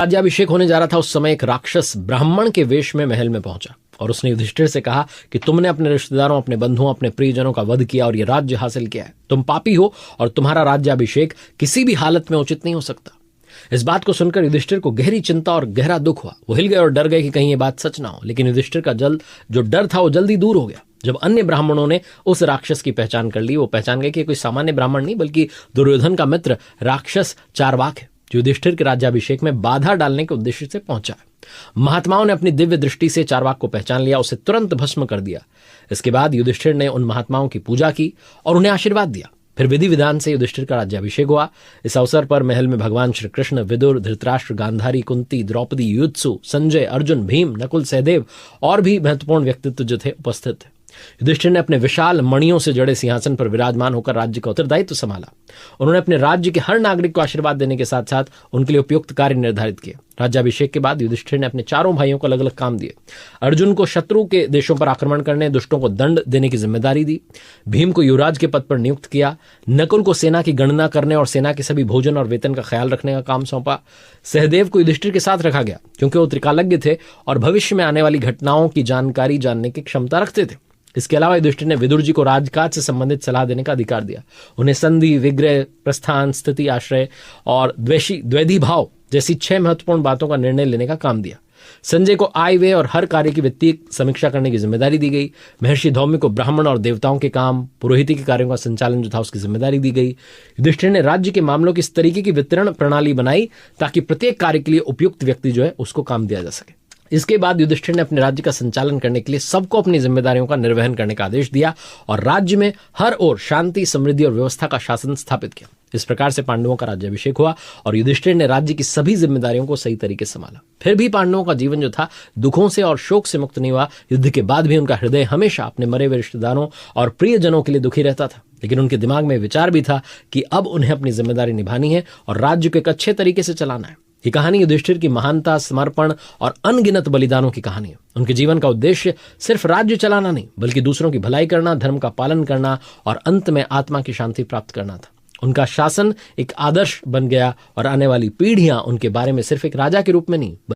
राज्याभिषेक होने जा रहा था उस समय एक राक्षस ब्राह्मण के वेश में महल में पहुंचा और उसने युधिष्ठिर से कहा कि तुमने अपने रिश्तेदारों, अपने बंधुओं, अपने प्रियजनों का वध किया और ये राज्य हासिल किया है। तुम पापी हो और तुम्हारा राज्याभिषेक किसी भी हालत में उचित नहीं हो सकता। इस बात को सुनकर युधिष्ठिर को गहरी चिंता और गहरा दुख हुआ। वो हिल गए और डर गए कि कहीं ये बात सच ना हो। लेकिन युधिष्ठिर का जो डर था वो जल्दी दूर हो गया जब अन्य ब्राह्मणों ने उस राक्षस की पहचान कर ली। वो पहचान गए कि कोई सामान्य ब्राह्मण नहीं बल्कि दुर्योधन का मित्र राक्षस चार्वाक है, जो युधिष्ठिर के राज्याभिषेक में बाधा डालने के उद्देश्य से पहुंचा है। महात्माओं ने अपनी दिव्य दृष्टि से चार्वाक को पहचान लिया, उसे तुरंत भस्म कर दिया। इसके बाद युधिष्ठिर ने उन महात्माओं की पूजा की और उन्हें आशीर्वाद दिया। फिर विधि विधान से युधिष्ठिर का राज्याभिषेक हुआ। इस अवसर पर महल में भगवान श्री कृष्ण, विदुर, धृतराष्ट्र, गांधारी, कुंती, द्रौपदी, युत्सु, संजय, अर्जुन, भीम, नकुल, सहदेव और भी महत्वपूर्ण व्यक्तित्व जो थे उपस्थित थे। युधिष्ठिर ने अपने विशाल मणियों से जड़े सिंहासन पर विराजमान होकर राज्य का उत्तरदायित्व संभाला। उन्होंने अपने राज्य के हर नागरिक को आशीर्वाद देने के साथ साथ उनके लिए उपयुक्त कार्य निर्धारित किए। राज्याभिषेक के बाद युधिष्ठिर ने अपने चारों भाइयों को अलग अलग काम दिए। अर्जुन को शत्रु के देशों पर आक्रमण करने, दुष्टों को दंड देने की जिम्मेदारी दी। भीम को युवराज के पद पर नियुक्त किया। नकुल को सेना की गणना करने और सेना के सभी भोजन और वेतन का ख्याल रखने का काम सौंपा। सहदेव को युधिष्ठिर के साथ रखा गया क्योंकि वो त्रिकालज्ञ थे और भविष्य में आने वाली घटनाओं की जानकारी जानने की क्षमता रखते थे। इसके अलावा युधिष्ठिर ने विदुर जी को राजकाज से संबंधित सलाह देने का अधिकार दिया। उन्हें संधि, विग्रह, प्रस्थान, स्थिति, आश्रय और द्वैधी भाव जैसी 6 महत्वपूर्ण बातों का निर्णय लेने का काम दिया। संजय को आय, व्यय और हर कार्य की वित्तीय समीक्षा करने की जिम्मेदारी दी गई। महर्षि धौम्य को ब्राह्मण और देवताओं के काम, पुरोहिती के कार्यों का संचालन जो था उसकी जिम्मेदारी दी गई। युधिष्ठिर ने राज्य के मामलों की इस तरीके की वितरण प्रणाली बनाई ताकि प्रत्येक कार्य के लिए उपयुक्त व्यक्ति जो है उसको काम दिया जा सके। इसके बाद युधिष्ठिर ने अपने राज्य का संचालन करने के लिए सबको अपनी जिम्मेदारियों का निर्वहन करने का आदेश दिया और राज्य में हर ओर शांति, समृद्धि और व्यवस्था का शासन स्थापित किया। इस प्रकार से पांडवों का राज्याभिषेक हुआ और युधिष्ठिर ने राज्य की सभी जिम्मेदारियों को सही तरीके से संभाला। फिर भी पांडवों का जीवन जो था दुखों से और शोक से मुक्त नहीं हुआ। युद्ध के बाद भी उनका हृदय हमेशा अपने मरे हुए रिश्तेदारों और प्रियजनों के लिए दुखी रहता था। लेकिन उनके दिमाग में विचार भी था कि अब उन्हें अपनी जिम्मेदारी निभानी है और राज्य को एक अच्छे तरीके से चलाना है। ये कहानी युधिष्ठिर की महानता, समर्पण और अनगिनत बलिदानों की कहानी है। उनके जीवन का उद्देश्य सिर्फ राज्य चलाना नहीं बल्कि दूसरों की भलाई करना, धर्म का पालन करना और अंत में आत्मा की शांति प्राप्त करना था। उनका शासन एक आदर्श बन गया और आने वाली पीढ़ियां उनके बारे में सिर्फ एक राजा के रूप में नहीं